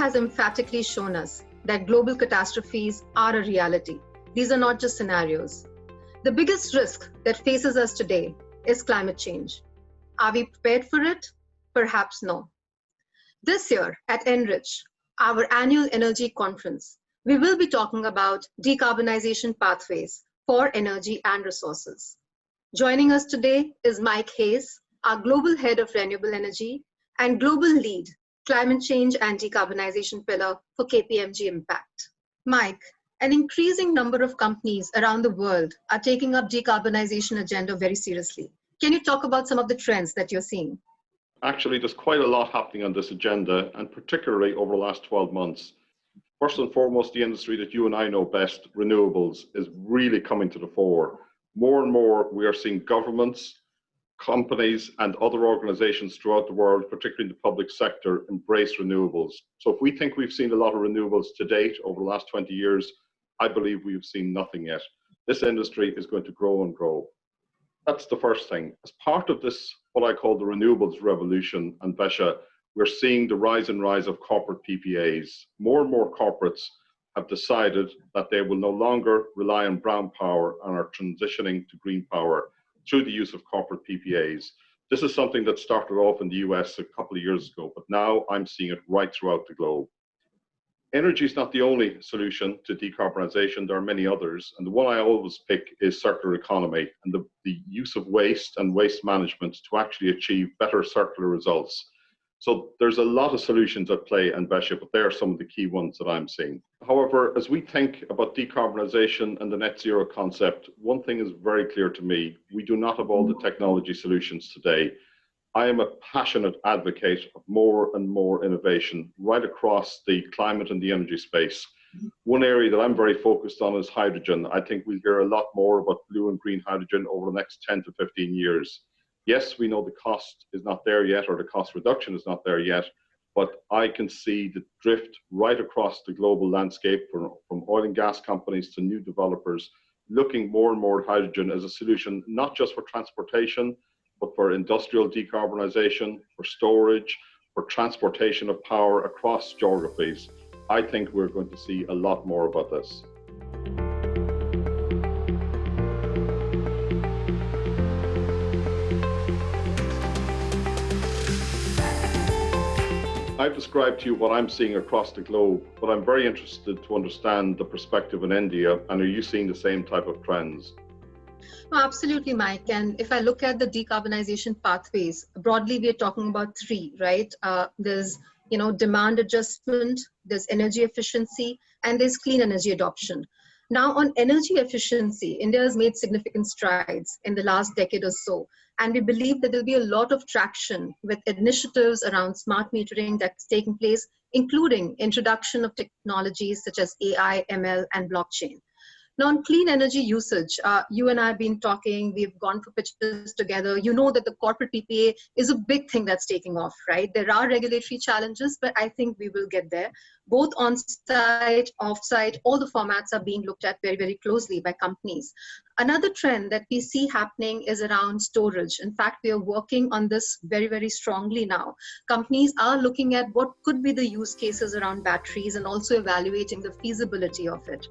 has emphatically shown us that global catastrophes are a reality. These are not just scenarios. The biggest risk that faces us today is climate change. Are we prepared for it? Perhaps no. This year at ENRich, our annual energy conference, we will be talking about decarbonization pathways for energy and resources. Joining us today is Mike Hayes, our Global Head of Renewable Energy and Global Lead, Climate Change and Decarbonization Pillar for KPMG Impact. Mike, an increasing number of companies around the world are taking up decarbonization agenda very seriously. Can you talk about some of the trends that you're seeing? Actually, there's quite a lot happening on this agenda, and particularly over the last 12 months. First and foremost, the industry that you and I know best, renewables, is really coming to the fore. More and more, we are seeing governments, companies, and other organizations throughout the world, particularly in the public sector, embrace renewables. So if we think we've seen a lot of renewables to date over the last 20 years, I believe we've seen nothing yet. This industry is going to grow and grow. That's the first thing. As part of this, what I call the renewables revolution, Anvesha, we're seeing the rise of corporate PPAs. More and more corporates have decided that they will no longer rely on brown power and are transitioning to green power through the use of corporate PPAs. This is something that started off in the US a couple of years ago, but now I'm seeing it right throughout the globe. Energy is not the only solution to decarbonization. There are many others, and the one I always pick is circular economy and the use of waste and waste management to actually achieve better circular results. So there's a lot of solutions at play, Anvesha, but they are some of the key ones that I'm seeing. However, as we think about decarbonization and the net zero concept, one thing is very clear to me: we do not have all the technology solutions today. I am a passionate advocate of more and more innovation right across the climate and the energy space. One area that I'm very focused on is hydrogen. I think we'll hear a lot more about blue and green hydrogen over the next 10 to 15 years. Yes, we know the cost is not there yet, or the cost reduction is not there yet, but I can see the drift right across the global landscape from oil and gas companies to new developers looking more and more at hydrogen as a solution, not just for transportation, but for industrial decarbonization, for storage, for transportation of power across geographies. I think we're going to see a lot more about this. I've described to you what I'm seeing across the globe, but I'm very interested to understand the perspective in India, and are you seeing the same type of trends? Absolutely, Mike. And if I look at the decarbonization pathways, broadly, we're talking about three, right? There's, demand adjustment, there's energy efficiency, and there's clean energy adoption. Now, on energy efficiency, India has made significant strides in the last decade or so. And we believe that there'll be a lot of traction with initiatives around smart metering that's taking place, including introduction of technologies such as AI, ML, and blockchain. Now, on clean energy usage, you and I have been talking, we've gone for pitches together. You know that the corporate PPA is a big thing that's taking off, right? There are regulatory challenges, but I think we will get there. Both on-site, off-site, all the formats are being looked at very, very closely by companies. Another trend that we see happening is around storage. In fact, we are working on this very, very strongly now. Companies are looking at what could be the use cases around batteries and also evaluating the feasibility of it.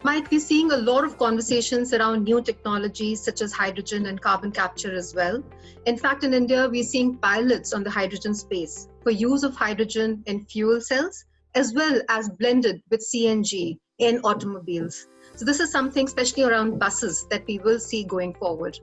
Mike, we're seeing a lot of conversations around new technologies such as hydrogen and carbon capture as well. In fact, in India, we're seeing pilots on the hydrogen space for use of hydrogen in fuel cells, as well as blended with CNG in automobiles. So this is something, especially around buses, that we will see going forward.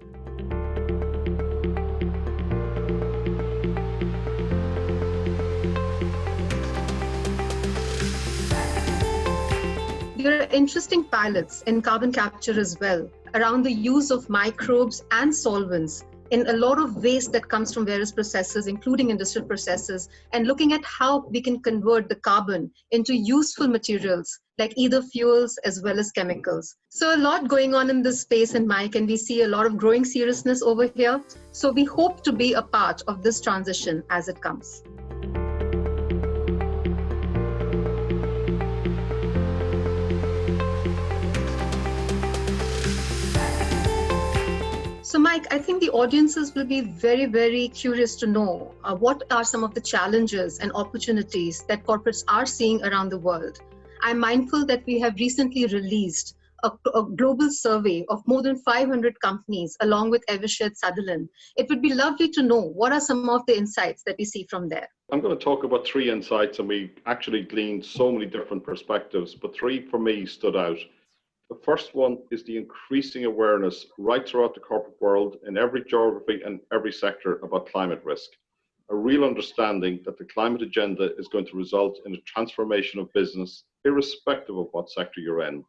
There are interesting pilots in carbon capture as well around the use of microbes and solvents in a lot of waste that comes from various processes, including industrial processes, and looking at how we can convert the carbon into useful materials like either fuels as well as chemicals. So a lot going on in this space, and Mike, and we see a lot of growing seriousness over here. So we hope to be a part of this transition as it comes. Mike, I think the audiences will be very, very curious to know what are some of the challenges and opportunities that corporates are seeing around the world. I'm mindful that we have recently released a global survey of more than 500 companies along with Anvesha at Sutherland. It would be lovely to know what are some of the insights that we see from there. I'm going to talk about 3 insights, and we actually gleaned so many different perspectives, but 3 for me stood out. The first one is the increasing awareness right throughout the corporate world in every geography and every sector about climate risk. A real understanding that the climate agenda is going to result in a transformation of business, irrespective of what sector you're in.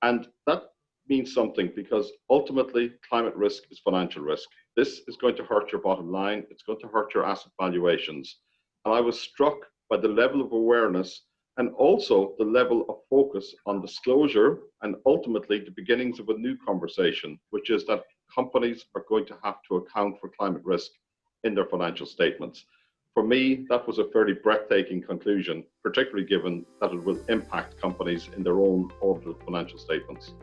And that means something, because ultimately climate risk is financial risk. This is going to hurt your bottom line. It's going to hurt your asset valuations. And I was struck by the level of awareness and also the level of focus on disclosure and ultimately the beginnings of a new conversation, which is that companies are going to have to account for climate risk in their financial statements. For me, that was a fairly breathtaking conclusion, particularly given that it will impact companies in their own audited financial statements.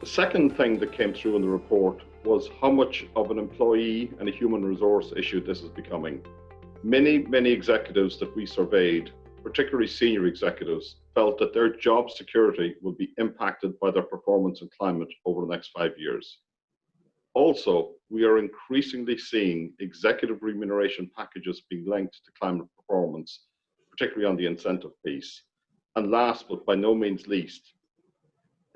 The second thing that came through in the report was how much of an employee and a human resource issue this is becoming. Many executives that we surveyed, particularly senior executives, felt that their job security will be impacted by their performance in climate over the next 5 years. Also, we are increasingly seeing executive remuneration packages being linked to climate performance, particularly on the incentive piece. And last but by no means least,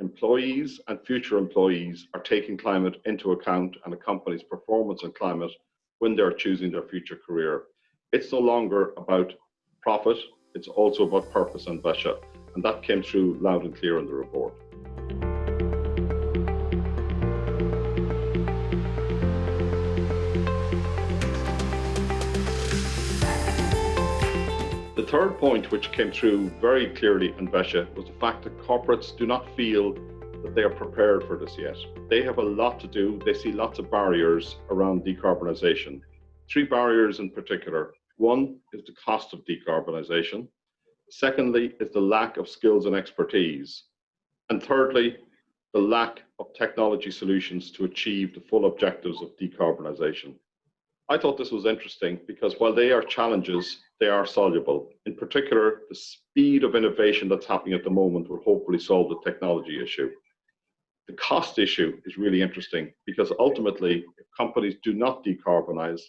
employees and future employees are taking climate into account and a company's performance in climate when they're choosing their future career. It's no longer about profit, it's also about purpose and Anvesha, and that came through loud and clear in the report. The third point which came through very clearly in Anvesha was the fact that corporates do not feel that they are prepared for this yet. They have a lot to do. They see lots of barriers around decarbonisation. 3 barriers in particular. One is the cost of decarbonisation. Secondly is the lack of skills and expertise. And thirdly, the lack of technology solutions to achieve the full objectives of decarbonisation. I thought this was interesting because while they are challenges, they are soluble. In particular, the speed of innovation that's happening at the moment will hopefully solve the technology issue. The cost issue is really interesting because ultimately, if companies do not decarbonize,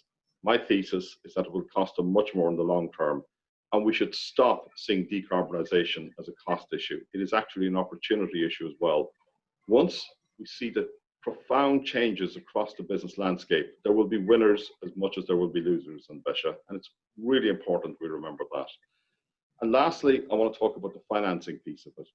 my thesis is that it will cost them much more in the long term. And we should stop seeing decarbonisation as a cost issue. It is actually an opportunity issue as well. Once we see the profound changes across the business landscape, there will be winners as much as there will be losers in Anvesha, and it's really important we remember that. And lastly, I want to talk about the financing piece of it.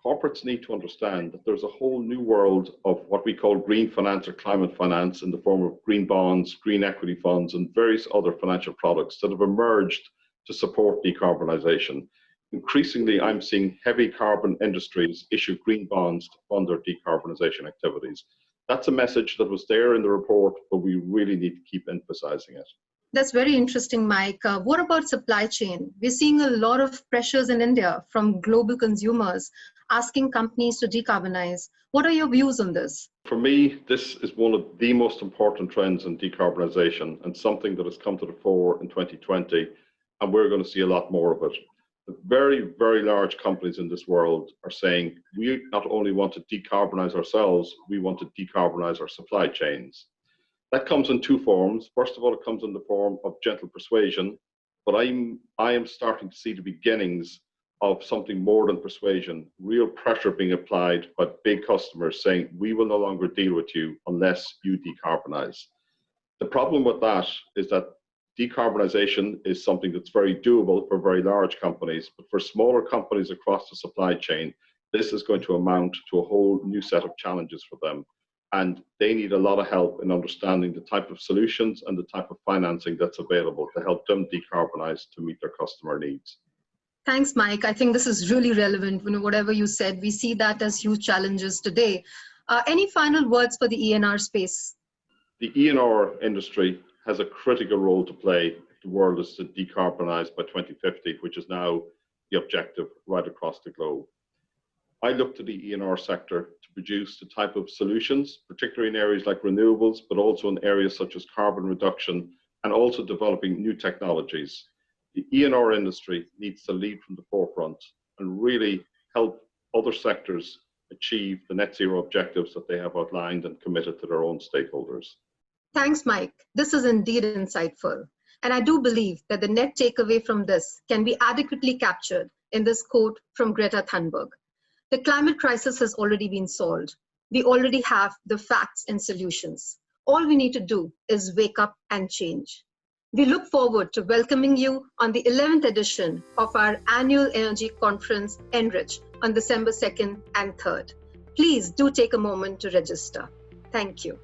Corporates need to understand that there's a whole new world of what we call green finance or climate finance in the form of green bonds, green equity funds, and various other financial products that have emerged to support decarbonisation. Increasingly, I'm seeing heavy carbon industries issue green bonds to fund their decarbonisation activities. That's a message that was there in the report, but we really need to keep emphasising it. That's very interesting, Mike. What about supply chain? We're seeing a lot of pressures in India from global consumers asking companies to decarbonize. What are your views on this? For me, this is one of the most important trends in decarbonisation and something that has come to the fore in 2020, and we're going to see a lot more of it. The very large companies in this world are saying, we not only want to decarbonize ourselves, we want to decarbonize our supply chains. That comes in 2 forms. First of all, it comes in the form of gentle persuasion, but I am starting to see the beginnings of something more than persuasion, real pressure being applied by big customers saying, we will no longer deal with you unless you decarbonize. The problem with that is that decarbonisation is something that's very doable for very large companies, but for smaller companies across the supply chain, this is going to amount to a whole new set of challenges for them. And they need a lot of help in understanding the type of solutions and the type of financing that's available to help them decarbonize to meet their customer needs. Thanks, Mike. I think this is really relevant. Whatever you said, we see that as huge challenges today. Any final words for the ENR space? The ENR industry has a critical role to play the world is to decarbonize by 2050, which is now the objective right across the globe. I look to the ENR sector to produce the type of solutions, particularly in areas like renewables, but also in areas such as carbon reduction and also developing new technologies. The ENR industry needs to lead from the forefront and really help other sectors achieve the net zero objectives that they have outlined and committed to their own stakeholders. Thanks, Mike. This is indeed insightful. And I do believe that the net takeaway from this can be adequately captured in this quote from Greta Thunberg. The climate crisis has already been solved. We already have the facts and solutions. All we need to do is wake up and change. We look forward to welcoming you on the 11th edition of our annual energy conference, ENRich, on December 2nd and 3rd. Please do take a moment to register. Thank you.